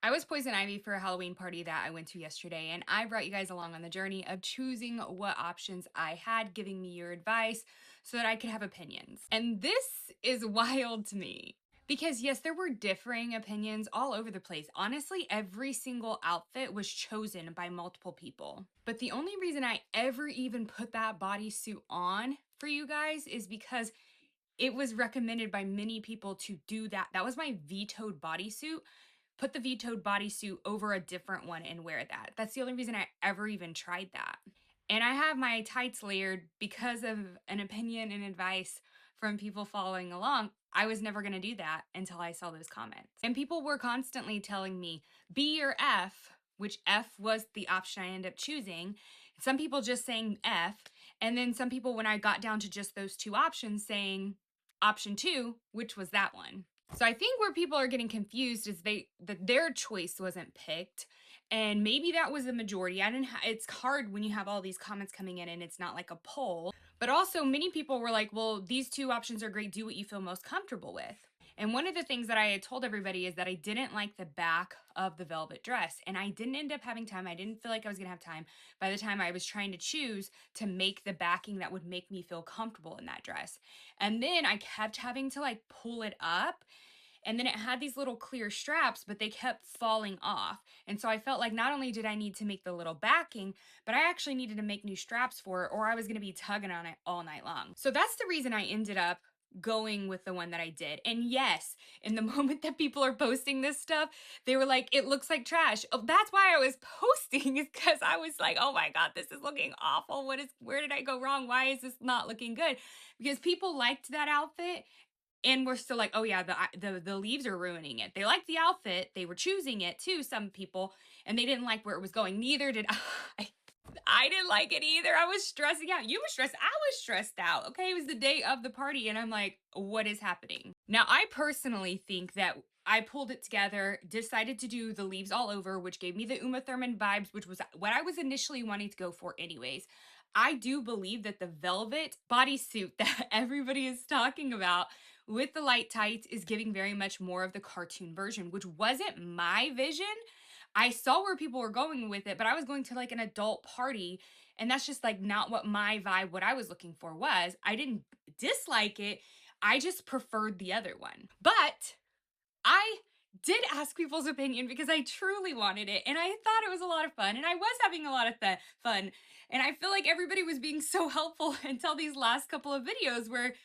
I was poison ivy for a Halloween party that I went to yesterday, and I brought you guys along on the journey of choosing what options I had, giving me your advice so that I could have opinions. And this is wild to me because, yes, there were differing opinions all over the place. Honestly, every single outfit was chosen by multiple people. But the only reason I ever even put that bodysuit on for you guys is because it was recommended by many people to do that. That was my vetoed bodysuit. Put the vetoed bodysuit over a different one and wear that. That's the only reason I ever even tried that. And I have my tights layered because of an opinion and advice from people following along. I was never going to do that until I saw those comments. And people were constantly telling me B or F, which F was the option I ended up choosing. Some people just saying F. And then some people, when I got down to just those two options, saying option 2, which was that one. So I think where people are getting confused is that their choice wasn't picked, and maybe that was the majority. It's hard when you have all these comments coming in and it's not like a poll. But also many people were like, "Well, these two options are great. Do what you feel most comfortable with." And one of the things that I had told everybody is that I didn't like the back of the velvet dress, and I didn't end up having time. I didn't feel like I was going to have time by the time I was trying to choose to make the backing that would make me feel comfortable in that dress. And then I kept having to like pull it up, and then it had these little clear straps, but they kept falling off. And so I felt like not only did I need to make the little backing, but I actually needed to make new straps for it, or I was going to be tugging on it all night long. So that's the reason I ended up going with the one that I did. And yes, in the moment that people are posting this stuff, they were like, "It looks like trash." Oh, that's why I was posting, is because I was like, "Oh my God, this is looking awful. Where did I go wrong? Why is this not looking good?" Because people liked that outfit, and we're still like, "Oh yeah, the leaves are ruining it." They liked the outfit, they were choosing it too, some people, and they didn't like where it was going. Neither did I. I didn't like it either. I was stressing out. You were stressed. I was stressed out. Okay, it was the day of the party, and I'm like, "What is happening?" Now, I personally think that I pulled it together, decided to do the leaves all over, which gave me the Uma Thurman vibes, which was what I was initially wanting to go for anyways. I do believe that the velvet bodysuit that everybody is talking about with the light tights is giving very much more of the cartoon version, which wasn't my vision. I saw where people were going with it, but I was going to like an adult party, and that's just like not what my vibe, what I was looking for was. I didn't dislike it. I just preferred the other one. But I did ask people's opinion because I truly wanted it, and I thought it was a lot of fun, and I was having a lot of fun. And I feel like everybody was being so helpful until these last couple of videos where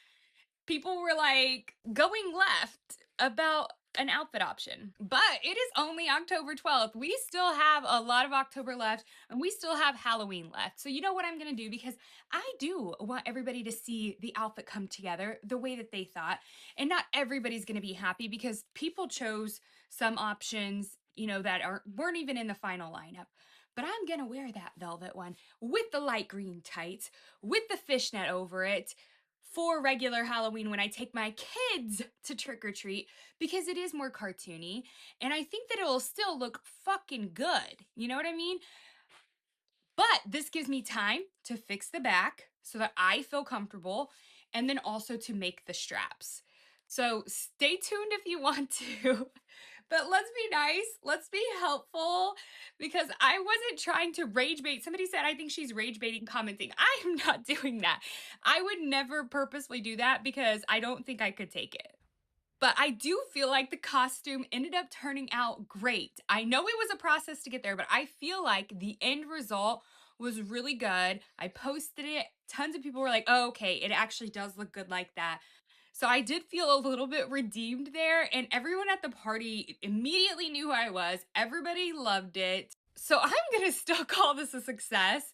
people were like going left about an outfit option. But it is only October 12th. We still have a lot of October left, and we still have Halloween left. So you know what I'm going to do, because I do want everybody to see the outfit come together the way that they thought. And not everybody's going to be happy because people chose some options, that weren't even in the final lineup. But I'm going to wear that velvet one with the light green tights, with the fishnet over it, for regular Halloween when I take my kids to trick or treat, because it is more cartoony, and I think that it'll still look fucking good. You know what I mean? But this gives me time to fix the back so that I feel comfortable, and then also to make the straps. So stay tuned if you want to. But let's be nice. Let's be helpful, because I wasn't trying to rage bait. Somebody said, "I think she's rage baiting commenting." I am not doing that. I would never purposely do that because I don't think I could take it. But I do feel like the costume ended up turning out great. I know it was a process to get there, but I feel like the end result was really good. I posted it. Tons of people were like, "Oh, okay, it actually does look good like that." So I did feel a little bit redeemed there, and everyone at the party immediately knew who I was. Everybody loved it. So I'm gonna still call this a success,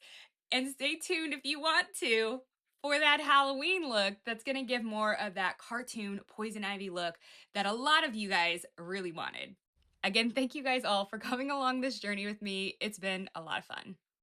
and stay tuned if you want to for that Halloween look that's gonna give more of that cartoon poison ivy look that a lot of you guys really wanted. Again, thank you guys all for coming along this journey with me. It's been a lot of fun.